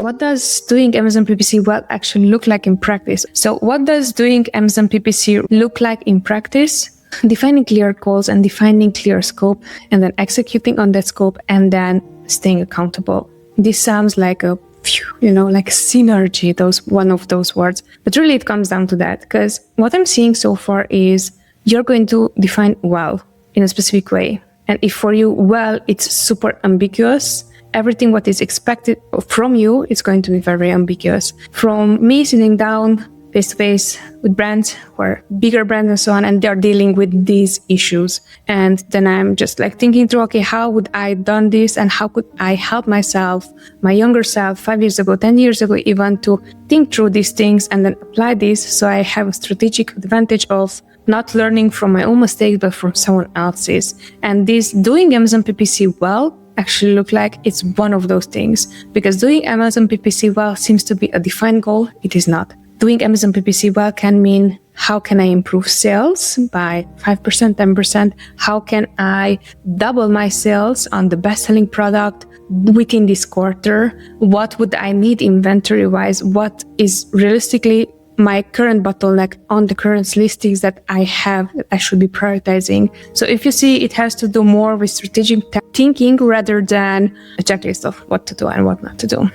what does doing Amazon PPC well actually look like in practice? So what does doing Amazon PPC look like in practice? Defining clear goals and defining clear scope, and then executing on that scope, and then staying accountable. This sounds like a like synergy, one of those words. But really it comes down to that, because what I'm seeing so far is you're going to define well in a specific way. And if for you, well, it's super ambiguous, everything what is expected from you is going to be very ambiguous. From me sitting down face-to-face with brands who are bigger brands and so on, and they're dealing with these issues. And then I'm just like thinking through, okay, how would I done this? And how could I help myself, my younger self, 5 years ago, 10 years ago, even to think through these things and then apply this so I have a strategic advantage of not learning from my own mistakes, but from someone else's. And this doing Amazon PPC well actually look like it's one of those things, because doing Amazon PPC well seems to be a defined goal. It is not. Doing Amazon PPC well can mean, how can I improve sales by 5%, 10%? How can I double my sales on the best-selling product within this quarter? What would I need inventory-wise? What is realistically my current bottleneck on the current listings that I have that I should be prioritizing? So if you see, it has to do more with strategic thinking rather than a checklist of what to do and what not to do.